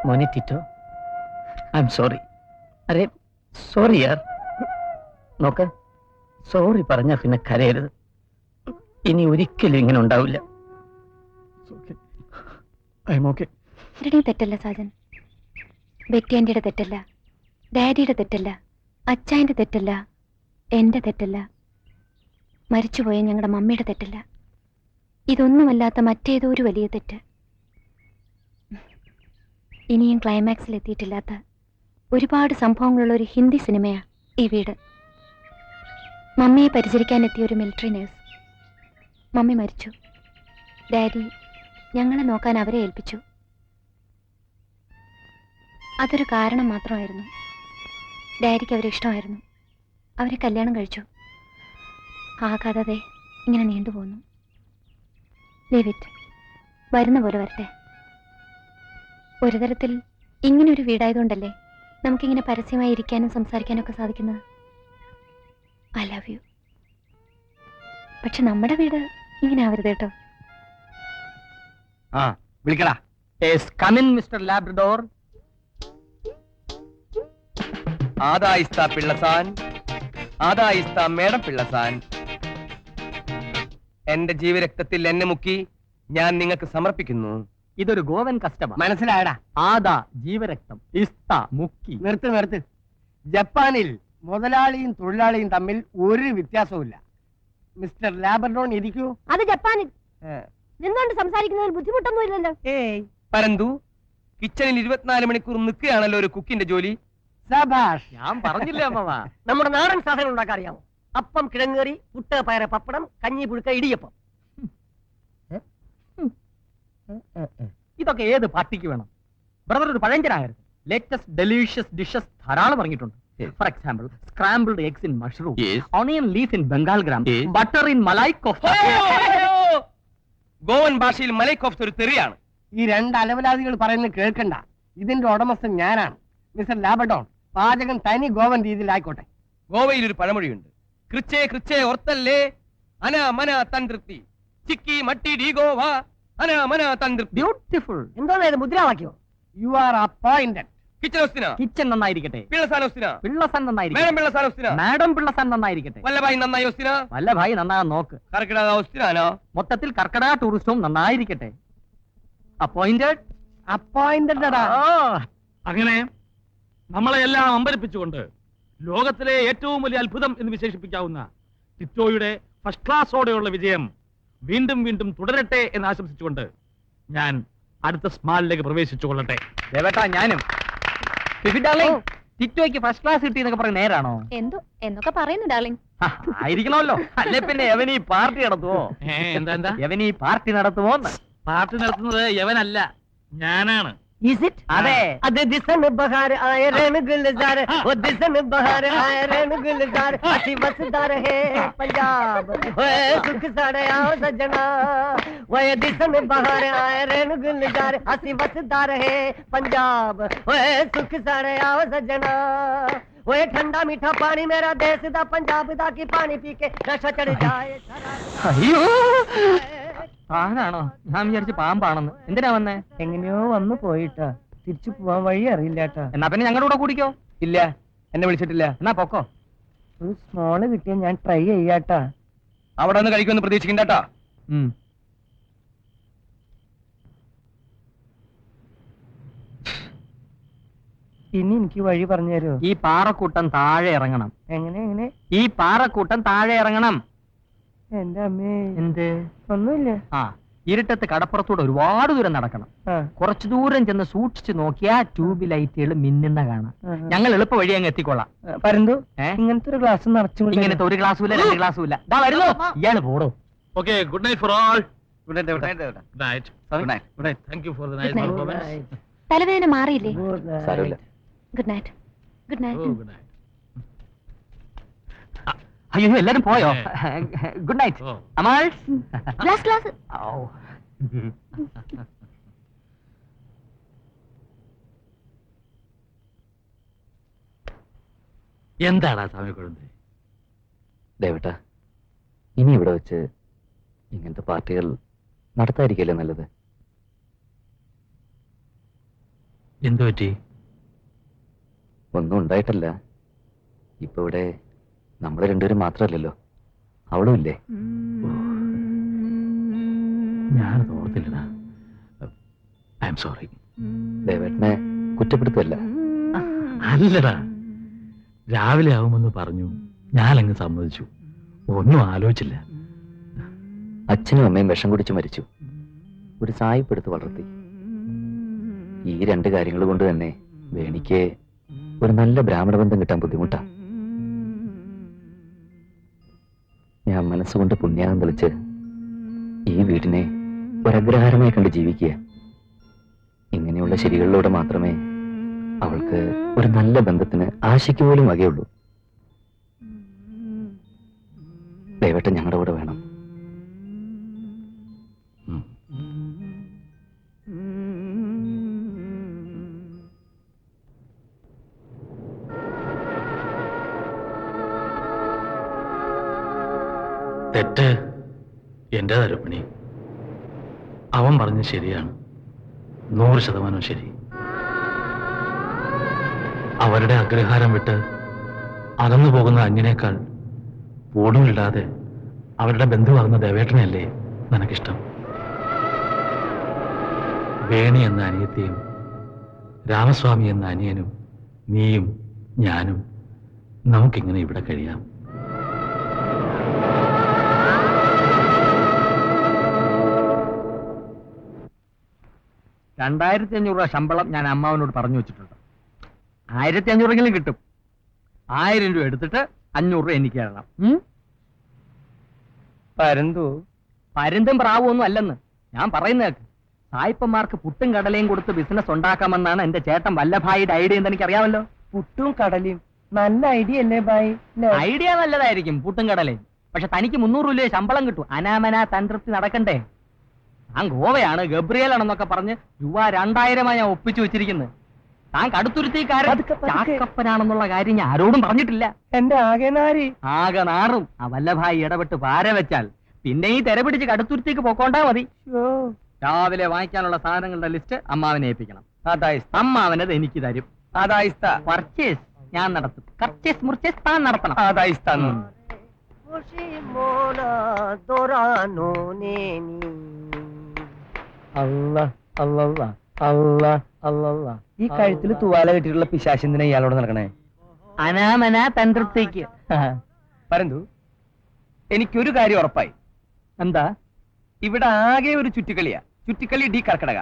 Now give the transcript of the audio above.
മോനെ Tito, I am sorry. അരെ sorry യാർ. നോക്ക്, സോറി പറഞ്ഞാ പിന്നെ കരയരുത്. ഇനി ഒരിക്കലും ഇങ്ങനെ ഉണ്ടാവില്ല. ആരുടെയും തെറ്റല്ല സാജൻ. ബെറ്റി ആന്റിയുടെ തെറ്റല്ല, ഡാഡിയുടെ തെറ്റല്ല, അച്ചായന്റെ തെറ്റല്ല, എന്റെ തെറ്റല്ല, മരിച്ചുപോയ ഞങ്ങളുടെ മമ്മിയുടെ തെറ്റല്ല. ഇതൊന്നുമല്ലാത്ത മറ്റേതോ ഒരു വലിയ തെറ്റ്. ഇനിയും ക്ലൈമാക്സിൽ എത്തിയിട്ടില്ലാത്ത ഒരുപാട് സംഭവങ്ങളുള്ള ഒരു ഹിന്ദി സിനിമയാ ഈ വീട്. മമ്മിയെ പരിചരിക്കാൻ എത്തിയ ഒരു മിലിറ്ററി നേഴ്സ്. മമ്മി മരിച്ചു. ഡാഡി ഞങ്ങളെ നോക്കാൻ അവരെ ഏൽപ്പിച്ചു. അതൊരു കാരണം മാത്രമായിരുന്നു. ഡാഡിക്ക് അവരെ ഇഷ്ടമായിരുന്നു. അവരെ കല്യാണം കഴിച്ചു. ആ കഥ ദേ ഇങ്ങനെ നീണ്ടുപോകുന്നു. Leave it. വരുന്ന പോലെ വരട്ടെ. ഒരു തരത്തിൽ ഇങ്ങനൊരു വീടായതുകൊണ്ടല്ലേ നമുക്കിങ്ങനെ പരസ്യമായി ഇരിക്കാനും സംസാരിക്കാനും ഒക്കെ സാധിക്കുന്നത്. I love you. പക്ഷെ നമ്മുടെ വീട് ഇങ്ങനെ ആവരുത് കേട്ടോ. വിളിക്കടാ. Mister Labrador. ആദായിസ്ത പിള്ളസാൻ, ആദായിസ്ത മേഡം പിള്ളസാൻ. എന്റെ ജീവരക്തത്തിൽ എന്നെ മുക്കി ഞാൻ നിങ്ങൾക്ക് സമർപ്പിക്കുന്നു. ഇതൊരു ഗോവൻ കസ്റ്റമർ. മനസ്സിലായടാ? ആദാ ജീവരക്തം, ഇസ്ത മുക്കി. നിർത്ത്. ജപ്പാനിൽ മുതലാളിയും തൊഴിലാളിയും തമ്മിൽ ഒരു വ്യത്യാസവുമില്ല. മിസ്റ്റർ ലാബ്രഡോൺ ഇരിക്കൂ. അത് ജപ്പാനിൽ നിന്നുകൊണ്ട് സംസാരിക്കുന്നതിൽ ബുദ്ധിമുട്ടൊന്നുമില്ലല്ലോ. പരന്തു കിച്ചണിൽ 24 മണിക്കൂർ നിൽക്കുകയാണല്ലോ ഒരു കുക്കിന്റെ ജോലി. സബാഷ്. ഞാൻ പറഞ്ഞില്ലേ അമ്മ, നമ്മുടെ നാടൻ സാധനം ഉണ്ടാക്കാൻ അറിയാമോ? അപ്പം, കിഴങ്ങേറി, പുട്ട്, പയറ്, പപ്പടം, കഞ്ഞി, പുഴുക്ക, ഇടിയപ്പം. ഇതൊക്കെ ഏത് പാർട്ടിക്ക് വേണം? ബ്രദർ ഒരു പഴഞ്ചനാകരുത്. ലേറ്റസ്റ്റ് ഡെലീഷ്യസ് ഡിഷസ് ധാരാളം ഇറങ്ങിയിട്ടുണ്ട്. For example, scrambled eggs in mushroom, onion leaf in Bengal gram, butter in malai kofta. Goan ഭാഷയിൽ മലൈ കോഫ്ത ഒരു തെറിയാണ്. ഈ രണ്ട് അലവലാദികൾ പറയുന്നത് കേൾക്കണ്ട. ഇതിന്റെ ഉടമസ്ഥൻ ഞാനാണ്, മിസ്റ്റർ ലാബ്രഡോൺ. പാചകം തനി ഗോവൻ രീതിയിലായിക്കോട്ടെ. ഗോവയിൽ ഒരു പഴമൊഴിയുണ്ട്, കൃച്ചേ കൃച്ചേ ഓർത്തല്ലേ അന മന തന്ത്രി ചിക്കി മട്ടി ഡി ഗോവ അന മന തന്ത്രി. ബ്യൂട്ടിഫുൾ. എന്തോന്നാ ഇത്, മുദ്രാവാക്യോ? You are appointed. കിച്ചൻ നന്നായിരിക്കട്ടെ. പിള്ളസാൻ നന്നായിരിക്കട്ടെ. മാഡം പിള്ളസാൻ നന്നായിരിക്കട്ടെ. വല്ലഭായി നന്നാകാൻ നോക്ക്. മൊത്തത്തിൽ കർക്കിടക ടൂറിസ്റ്റവും നന്നായിരിക്കട്ടെ. അപ്പോയിന്റഡ്. അങ്ങനെ നമ്മളെ എല്ലാം അമ്പരിപ്പിച്ചുകൊണ്ട് ലോകത്തിലെ ഏറ്റവും വലിയ അത്ഭുതം എന്ന് വിശേഷിപ്പിക്കാവുന്ന ടിറ്റോയുടെ ഫസ്റ്റ് ക്ലാസ്സോടെയുള്ള വിജയം വീണ്ടും വീണ്ടും തുടരട്ടെ എന്ന് ആശംസിച്ചുകൊണ്ട് ഞാൻ അടുത്ത സ്മാളിലേക്ക് പ്രവേശിച്ചു കൊള്ളട്ടെ. ഞാനും ടിറ്റോയ്ക്ക് ഫസ്റ്റ് ക്ലാസ് കിട്ടി എന്നൊക്കെ പറയുന്നത് നേരാണോ? എന്തോ എന്നൊക്കെ പറയുന്നു ഡാർലിംഗ്. ആയിരിക്കണമല്ലോ, അല്ലെ പിന്നെ യവനീ പാർട്ടി നടത്തുവോ? എന്താ യവനീ പാർട്ടി നടത്തുമോ? പാർട്ടി നടത്തുന്നത് യവനല്ല, ഞാനാണ്. അതെ. അത് ദിസൻ ബഹാർ ആയ രേൺ ഗുൽസാർ, ഓ ദിസൻ ബഹാർ ആയ രേൺ ഗുൽസാർ, അസി വസദാ രഹേ പഞ്ചാബ്, ഓए സുഖ സാടെ आओ सजना, ओए ദിസൻ ബഹാർ ആയ രേൺ ഗുൽസാർ, അസി വസദാ രഹേ പഞ്ചാബ്, ओए സുഖ സാടെ आओ सजना, ओए ठंडा मीठा पानी मेरा देश दा पंजाब दा की पानी पी के नशा चढ़ जाए. അയ്യോ, ആണാണോ? ഞാൻ വിചാരിച്ചു പാമ്പാണെന്ന്. എന്തിനാ വന്നേ? എങ്ങനെയോ വന്നു പോയിട്ടാ, തിരിച്ചു പോവാൻ വഴി അറിയില്ലാട്ടാ. എന്നാ പിന്നെ ഞങ്ങളുടെ കൂടെ കൂടിക്കോ. ഇല്ല, എന്നെ വിളിച്ചിട്ടില്ല. എന്നാ പൊക്കോ. ഒരു സ്മോള് കിട്ടിയ ഞാൻ ട്രൈ ചെയ്യാട്ടാ. അവിടെ നിന്ന് കഴിക്കുമെന്ന് പ്രതീക്ഷിക്കണ്ടാ. ഇനി എനിക്ക് വഴി പറഞ്ഞു തരുമോ? ഈ പാറക്കൂട്ടം താഴെ ഇറങ്ങണം. എങ്ങനെ? ഈ പാറക്കൂട്ടം താഴെ ഇറങ്ങണം. എന്റെ അമ്മേ. എന്ത്? ഒന്നുമില്ല. ഇരുട്ടത്ത് കടപ്പുറത്തൂടെ ഒരുപാട് ദൂരം നടക്കണം. കുറച്ചു ദൂരം ചെന്ന് സൂക്ഷിച്ചു നോക്കിയാ ട്യൂബ് ലൈറ്റുകൾ മിന്നുന്ന കാണാം. ഞങ്ങൾ എളുപ്പ വഴി അങ്ങ് എത്തിക്കൊള്ളാം. പരന്തു, ഇങ്ങനത്തെ ഒരു ഗ്ലാസ് നിറച്ചു. ഇങ്ങനത്തെ ഒരു ഗ്ലാസ്സും ഇല്ല, 2 ഗ്ലാസ്സും ഇല്ല. വരുന്നു ഇയാള് പോടോ. Okay, good night for all. Good night. Good night. Thank you for the nice performance. തലവേദന മാറിയില്ലേ? സാരമില്ല. Good night. Good night. Good night. അയ്യോ, എല്ലാരും പോയോ? Good night. അമാൾ ഗ്ലാസ്. എന്താടാ സ്വാമി കുഴന്തേ? ദേവട്ട, ഇനി ഇവിടെ വെച്ച് ഇങ്ങനത്തെ പാർട്ടികൾ നടത്താതിരിക്കല്ലേ നല്ലത്. എന്തു പറ്റി? ഒന്നും ഉണ്ടായിട്ടല്ല. ഇപ്പൊ ഇവിടെ നമ്മൾ രണ്ടുപേരും മാത്രമല്ലല്ലോ, അവളും ഇല്ലേ. ഞാനത് ഓർത്തില്ലടാ. I am sorry. ദേവേട്ടനെ കുറ്റപ്പെടുത്തല്ല. അല്ലടാ, രാവിലെ ആവുമെന്ന് പറഞ്ഞു, ഞാനങ്ങ് സമ്മതിച്ചു. ഒന്നും ആലോചിച്ചില്ല. അച്ഛനും അമ്മയും വിഷം കുടിച്ച് മരിച്ചു. ഒരു സായിപ്പെടുത്ത് വളർത്തി. ഈ രണ്ട് കാര്യങ്ങൾ കൊണ്ട് തന്നെ വേണിക്ക് ഒരു നല്ല ബ്രാഹ്മണ ബന്ധം കിട്ടാൻ ബുദ്ധിമുട്ടാ. ഞാൻ മനസ്സുകൊണ്ട് പുണ്യാകം തെളിച്ച് ഈ വീടിനെ ഒരഗ്രഹാരമായി കണ്ട് ജീവിക്കുക. ഇങ്ങനെയുള്ള ശരികളിലൂടെ മാത്രമേ അവൾക്ക് ഒരു നല്ല ബന്ധത്തിന് ആശയ്ക്ക് പോലും വകയുള്ളൂ. ദയവട്ടെ ഞങ്ങളുടെ കൂടെ വേണം. തെറ്റ് എന്റെ തരപ്പണി. അവൻ പറഞ്ഞ് ശരിയാണ്, 100% ശരി. അവരുടെ അഗ്രഹാരം വിട്ട് അകന്നു പോകുന്ന അന്യനേക്കാൾ ഓടുമില്ലാതെ അവരുടെ ബന്ധുവാകുന്ന ദേവേട്ടനെയല്ലേ നിനക്കിഷ്ടം? വേണി എന്ന അനിയത്തിയും രാമസ്വാമി എന്ന അനിയനും നീയും ഞാനും നമുക്കിങ്ങനെ ഇവിടെ കഴിയാം. 2500 രൂപ ശമ്പളം ഞാൻ അമ്മാവനോട് പറഞ്ഞു വെച്ചിട്ടുണ്ട്. 1500 കിട്ടും. 1000 രൂപ എടുത്തിട്ട് 500 രൂപ എനിക്ക് തരണം. പരന്തു പരുന്തും പ്രാവും ഒന്നും അല്ലെന്ന് ഞാൻ പറയുന്നേക്ക്. സായിപ്പന്മാർക്ക് പുട്ടും കടലയും കൊടുത്ത് ബിസിനസ് ഉണ്ടാക്കാമെന്നാണ് എന്റെ ചേട്ടൻ വല്ലഭായിയുടെ ഐഡിയ എന്ന് എനിക്ക് അറിയാമല്ലോ. പുട്ടും കടലയും നല്ല ഐഡിയ അല്ലേ ബായ്? ഐഡിയ നല്ലതായിരിക്കും പുട്ടും കടലയും. പക്ഷെ തനിക്ക് 300 രൂപ ശമ്പളം കിട്ടും. അനാമന തന്ത്രത്തിൽ നടക്കണ്ടേ? താൻ ഗോവയാണ്, ഗബ്രിയേലാണെന്നൊക്കെ പറഞ്ഞ് രൂപ 2000 ഞാൻ ഒപ്പിച്ചു വെച്ചിരിക്കുന്നത്. താൻ കടുത്തുരുത്തിക്കാരൻ ചാക്കപ്പനാണെന്നുള്ള കാര്യം ഞാൻ ആരോടും പറഞ്ഞിട്ടില്ല. എന്റെ ആകെ നാറും. ആ വല്ലഭായി ഇടപെട്ട് പാര വെച്ചാൽ പിന്നെ ഈ തെര പിടിച്ച് കടുത്തുരുത്തിക്ക് പോക്കോണ്ടാ മതി. രാവിലെ വാങ്ങിക്കാനുള്ള സാധനങ്ങളുടെ ലിസ്റ്റ് അമ്മാവനെ ഏൽപ്പിക്കണം. അമ്മാവനത് എനിക്ക് തരും. പർച്ചേസ് ഞാൻ നടത്തും. പർച്ചേസ് മുർച്ചേസ് താൻ നടത്തണം. ഈ കഴുത്തിൽ തുവാല കെട്ടിയിട്ടുള്ള പിശാചിന്തിനെ ഇയാളോട് നടക്കണേ? അനാമന തന്ത്രത്തേക്ക്. പരന്തു, എനിക്കൊരു കാര്യം ഉറപ്പായി. എന്താ? ഇവിടെ ആകെ ഒരു ചുറ്റിക്കളിയാ. ചുറ്റിക്കളി ഡി കർക്കടക.